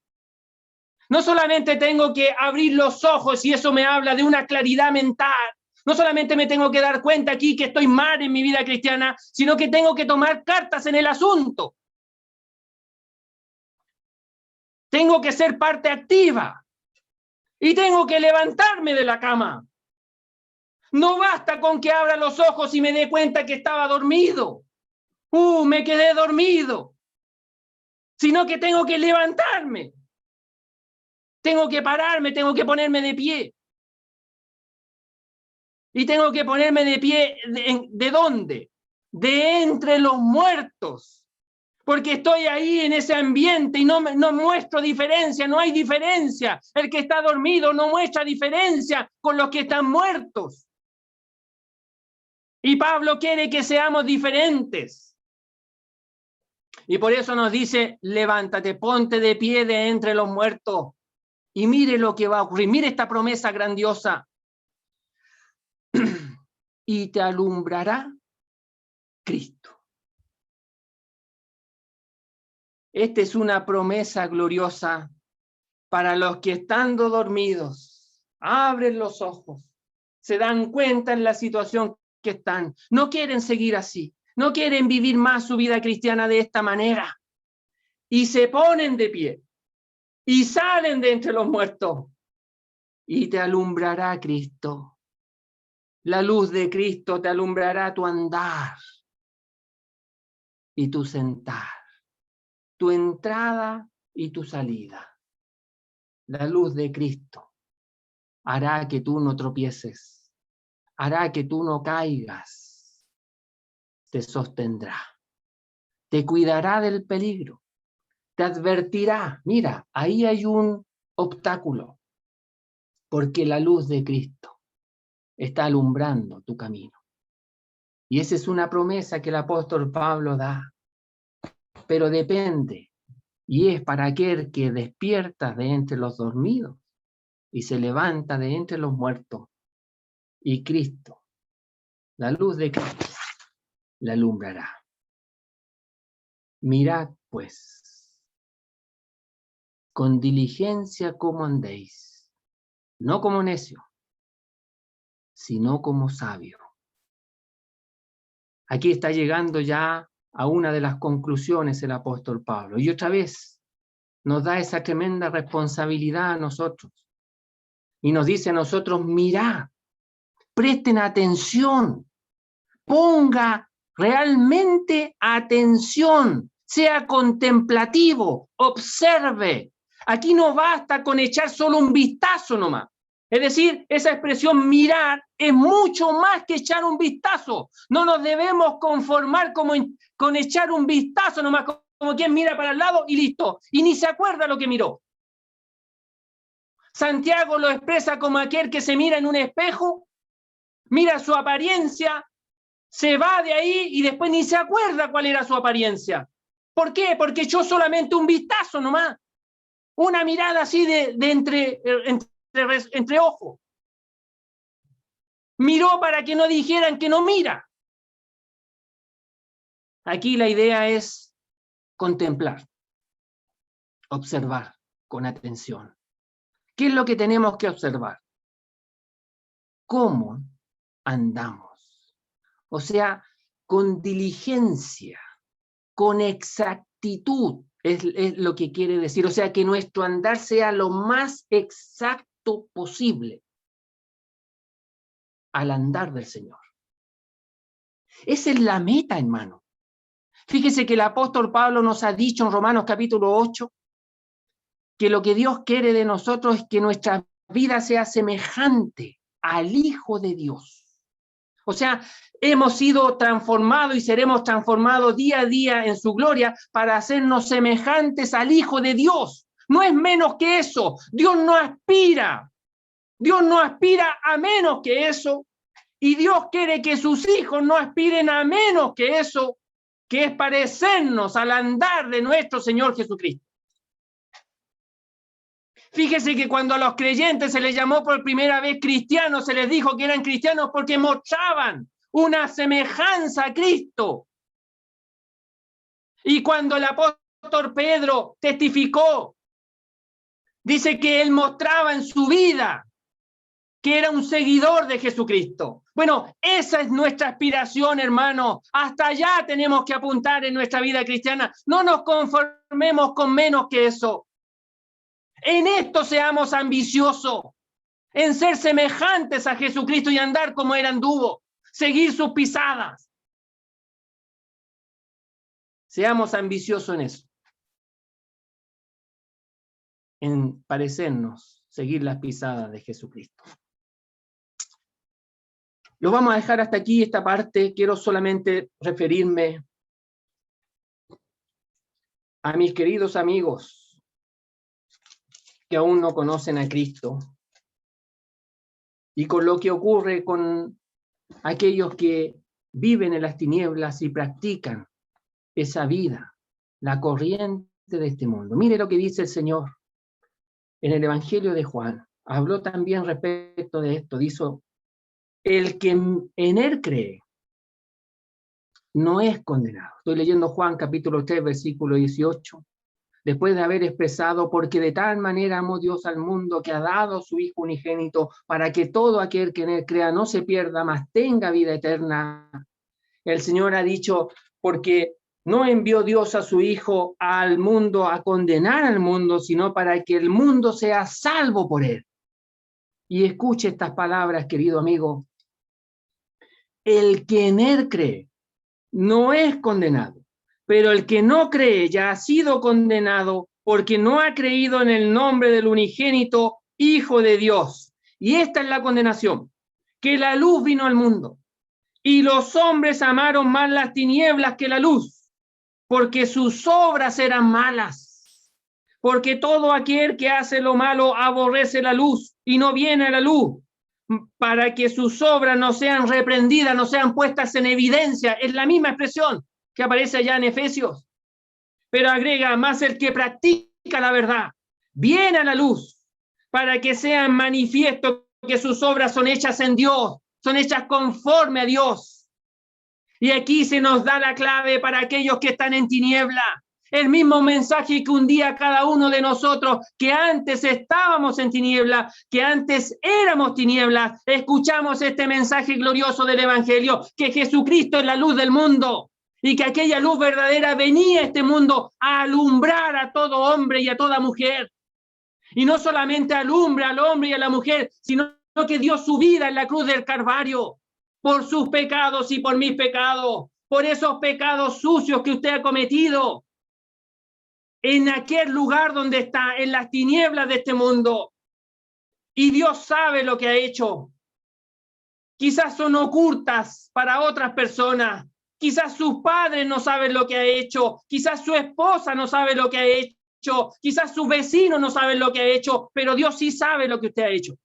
No solamente tengo que abrir los ojos y eso me habla de una claridad mental. No solamente me tengo que dar cuenta aquí que estoy mal en mi vida cristiana, sino que tengo que tomar cartas en el asunto. Tengo que ser parte activa y tengo que levantarme de la cama. No basta con que abra los ojos y me dé cuenta que estaba dormido. Me quedé dormido. Sino que tengo que levantarme. Tengo que pararme, tengo que ponerme de pie. Y tengo que ponerme de pie, ¿de dónde? De entre los muertos. Porque estoy ahí en ese ambiente y no muestro diferencia, no hay diferencia. El que está dormido no muestra diferencia con los que están muertos. Y Pablo quiere que seamos diferentes. Y por eso nos dice, levántate, ponte de pie de entre los muertos. Y mire lo que va a ocurrir, mire esta promesa grandiosa. Y te alumbrará Cristo. Esta es una promesa gloriosa para los que estando dormidos, abren los ojos, se dan cuenta en la situación que están, no quieren seguir así, no quieren vivir más su vida cristiana de esta manera, y se ponen de pie, y salen de entre los muertos, y te alumbrará Cristo. La luz de Cristo te alumbrará tu andar y tu sentar, tu entrada y tu salida. La luz de Cristo hará que tú no tropieces, hará que tú no caigas, te sostendrá, te cuidará del peligro, te advertirá. Mira, ahí hay un obstáculo, porque la luz de Cristo está alumbrando tu camino. Y esa es una promesa que el apóstol Pablo da, pero depende, y es para aquel que despierta de entre los dormidos y se levanta de entre los muertos, y Cristo, la luz de Cristo, la alumbrará. Mirad, pues, con diligencia cómo andéis, no como necio, sino como sabio. Aquí está llegando ya a una de las conclusiones el apóstol Pablo. Y otra vez, nos da esa tremenda responsabilidad a nosotros. Y nos dice a nosotros, mirad, presten atención, ponga realmente atención, sea contemplativo, observe. Aquí no basta con echar solo un vistazo nomás. Es decir, esa expresión mirar es mucho más que echar un vistazo. No nos debemos conformar con echar un vistazo nomás, como quien mira para el lado y listo. Y ni se acuerda lo que miró. Santiago lo expresa como aquel que se mira en un espejo, mira su apariencia, se va de ahí y después ni se acuerda cuál era su apariencia. ¿Por qué? Porque echó solamente un vistazo nomás. Una mirada así de entre ojos. Miró para que no dijeran que no mira. Aquí la idea es contemplar, observar con atención. ¿Qué es lo que tenemos que observar? ¿Cómo andamos? O sea, con diligencia, con exactitud, es lo que quiere decir. O sea, que nuestro andar sea lo más exacto posible al andar del Señor. Esa es la meta, hermano. Fíjese que el apóstol Pablo nos ha dicho en Romanos capítulo 8 que lo que Dios quiere de nosotros es que nuestra vida sea semejante al Hijo de Dios. O sea, hemos sido transformados y seremos transformados día a día en su gloria para hacernos semejantes al Hijo de Dios. No es menos que eso. Dios no aspira a menos que eso. Y Dios quiere que sus hijos no aspiren a menos que eso, que es parecernos al andar de nuestro Señor Jesucristo. Fíjese que cuando a los creyentes se les llamó por primera vez cristianos, se les dijo que eran cristianos porque mostraban una semejanza a Cristo. Y cuando el apóstol Pedro testificó, dice que él mostraba en su vida que era un seguidor de Jesucristo. Bueno, esa es nuestra aspiración, hermano. Hasta allá tenemos que apuntar en nuestra vida cristiana. No nos conformemos con menos que eso. En esto seamos ambiciosos, en ser semejantes a Jesucristo y andar como él anduvo, seguir sus pisadas. Seamos ambiciosos en eso, en parecernos, seguir las pisadas de Jesucristo. Lo vamos a dejar hasta aquí esta parte. Quiero solamente referirme a mis queridos amigos que aún no conocen a Cristo y con lo que ocurre con aquellos que viven en las tinieblas y practican esa vida, la corriente de este mundo. Mire lo que dice el Señor en el Evangelio de Juan. Habló también respecto de esto. Dijo, el que en él cree no es condenado. Estoy leyendo Juan capítulo 3, versículo 18. Después de haber expresado, porque de tal manera amó Dios al mundo que ha dado a su Hijo unigénito para que todo aquel que en él crea no se pierda, mas tenga vida eterna. El Señor ha dicho, porque no envió Dios a su Hijo al mundo a condenar al mundo, sino para que el mundo sea salvo por él. Y escuche estas palabras, querido amigo. El que en él cree no es condenado. Pero el que no cree ya ha sido condenado porque no ha creído en el nombre del unigénito Hijo de Dios. Y esta es la condenación, que la luz vino al mundo y los hombres amaron más las tinieblas que la luz, porque sus obras eran malas. Porque todo aquel que hace lo malo aborrece la luz y no viene a la luz, para que sus obras no sean reprendidas, no sean puestas en evidencia. Es la misma expresión que aparece allá en Efesios, pero agrega, más el que practica la verdad, viene a la luz, para que sean manifiesto que sus obras son hechas en Dios, son hechas conforme a Dios. Y aquí se nos da la clave para aquellos que están en tiniebla, el mismo mensaje que un día cada uno de nosotros, que antes estábamos en tiniebla, que antes éramos tinieblas, escuchamos este mensaje glorioso del Evangelio, que Jesucristo es la luz del mundo. y que aquella luz verdadera venía a este mundo a alumbrar a todo hombre y a toda mujer. Y no solamente alumbra al hombre y a la mujer, sino que dio su vida en la cruz del Calvario por sus pecados y por mis pecados, por esos pecados sucios que usted ha cometido en aquel lugar donde está, en las tinieblas de este mundo. Y Dios sabe lo que ha hecho. Quizás son ocultas para otras personas. Quizás sus padres no saben lo que ha hecho. Quizás su esposa no sabe lo que ha hecho. Quizás sus vecinos no saben lo que ha hecho. Pero Dios sí sabe lo que usted ha hecho.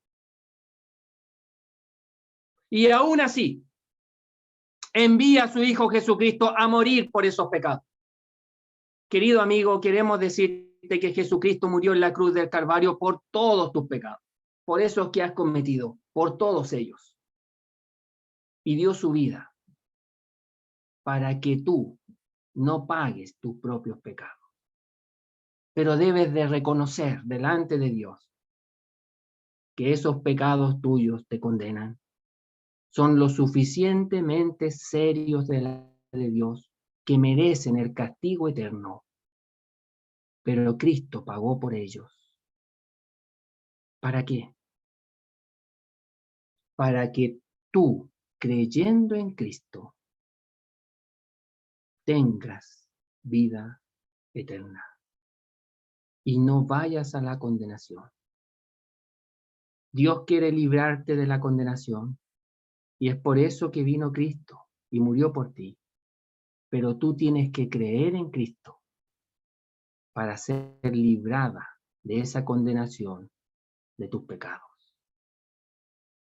Y aún así, envía a su Hijo Jesucristo a morir por esos pecados. Querido amigo, queremos decirte que Jesucristo murió en la cruz del Calvario por todos tus pecados, por esos que has cometido, por todos ellos. Y dio su vida para que tú no pagues tus propios pecados. Pero debes de reconocer delante de Dios que esos pecados tuyos te condenan. Son lo suficientemente serios delante de Dios que merecen el castigo eterno. Pero Cristo pagó por ellos. ¿Para qué? Para que tú, creyendo en Cristo, tengas vida eterna y no vayas a la condenación. Dios quiere librarte de la condenación y es por eso que vino Cristo y murió por ti. Pero tú tienes que creer en Cristo para ser librada de esa condenación de tus pecados.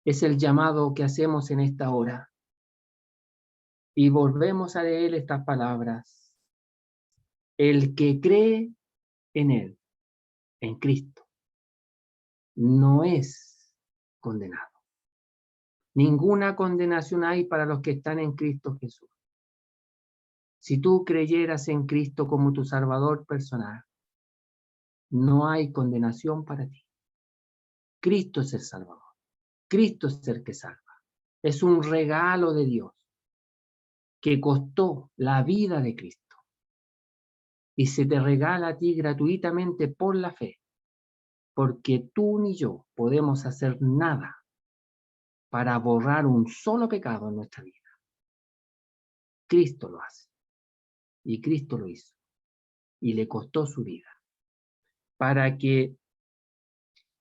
Es el llamado que hacemos en esta hora. Y volvemos a leer estas palabras. El que cree en Él, en Cristo, no es condenado. Ninguna condenación hay para los que están en Cristo Jesús. Si tú creyeras en Cristo como tu Salvador personal, no hay condenación para ti. Cristo es el Salvador. Cristo es el que salva. Es un regalo de Dios que costó la vida de Cristo. Y se te regala a ti gratuitamente por la fe, porque tú ni yo podemos hacer nada para borrar un solo pecado en nuestra vida. Cristo lo hace, y Cristo lo hizo, y le costó su vida, para que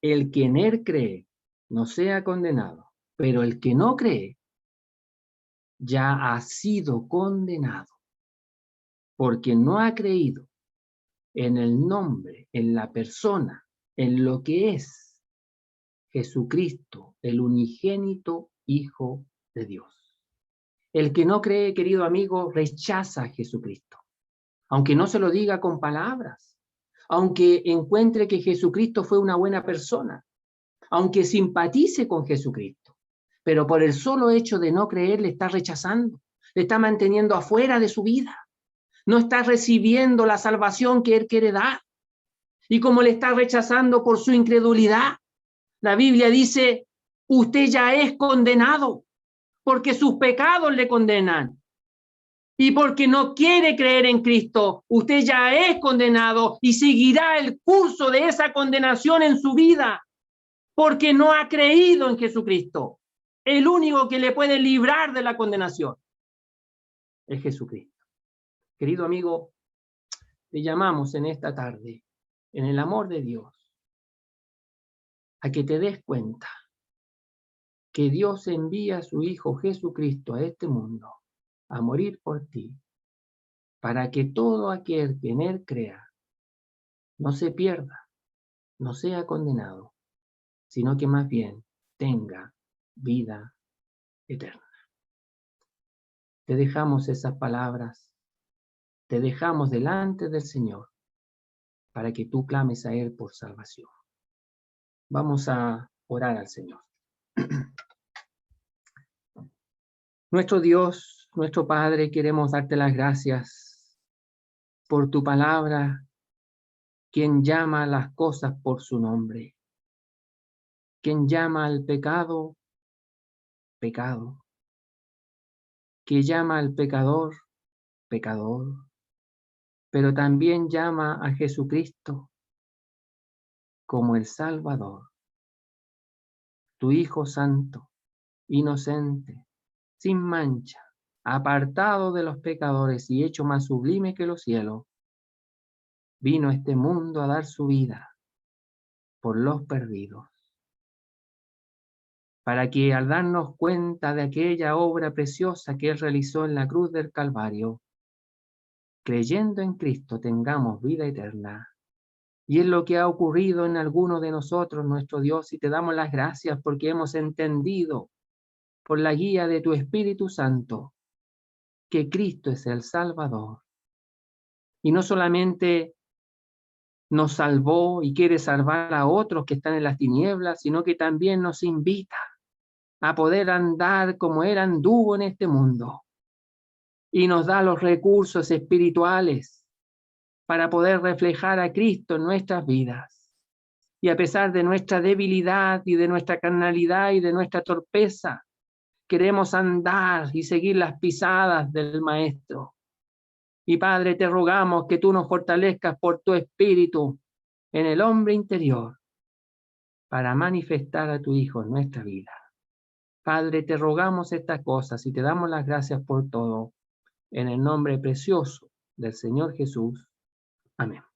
el que en Él cree no sea condenado, pero el que no cree ya ha sido condenado, porque no ha creído en el nombre, en la persona, en lo que es Jesucristo, el unigénito Hijo de Dios. El que no cree, querido amigo, rechaza a Jesucristo, aunque no se lo diga con palabras, aunque encuentre que Jesucristo fue una buena persona, aunque simpatice con Jesucristo, pero por el solo hecho de no creer le está rechazando, le está manteniendo afuera de su vida, no está recibiendo la salvación que Él quiere dar. Y como le está rechazando por su incredulidad, la Biblia dice, usted ya es condenado, porque sus pecados le condenan. Y porque no quiere creer en Cristo, usted ya es condenado y seguirá el curso de esa condenación en su vida, porque no ha creído en Jesucristo. El único que le puede librar de la condenación es Jesucristo. Querido amigo, te llamamos en esta tarde, en el amor de Dios, a que te des cuenta que Dios envía a su Hijo Jesucristo a este mundo a morir por ti, para que todo aquel que en Él crea no se pierda, no sea condenado, sino que más bien tenga vida eterna. Te dejamos esas palabras, te dejamos delante del Señor para que tú clames a Él por salvación. Vamos a orar al Señor. Nuestro Dios, nuestro Padre, queremos darte las gracias por tu palabra, quien llama las cosas por su nombre, quien llama al pecado, pecado, que llama al pecador, pecador, pero también llama a Jesucristo como el Salvador, tu Hijo santo, inocente, sin mancha, apartado de los pecadores y hecho más sublime que los cielos, vino a este mundo a dar su vida por los perdidos, para que al darnos cuenta de aquella obra preciosa que Él realizó en la cruz del Calvario, creyendo en Cristo tengamos vida eterna. Y es lo que ha ocurrido en algunos de nosotros, nuestro Dios, y te damos las gracias porque hemos entendido por la guía de tu Espíritu Santo que Cristo es el Salvador. Y no solamente nos salvó y quiere salvar a otros que están en las tinieblas, sino que también nos invita a poder andar como Él anduvo en este mundo. Y nos da los recursos espirituales para poder reflejar a Cristo en nuestras vidas. Y a pesar de nuestra debilidad y de nuestra carnalidad y de nuestra torpeza, queremos andar y seguir las pisadas del Maestro. Y Padre, te rogamos que tú nos fortalezcas por tu Espíritu en el hombre interior para manifestar a tu Hijo en nuestra vida. Padre, te rogamos estas cosas y te damos las gracias por todo, en el nombre precioso del Señor Jesús. Amén.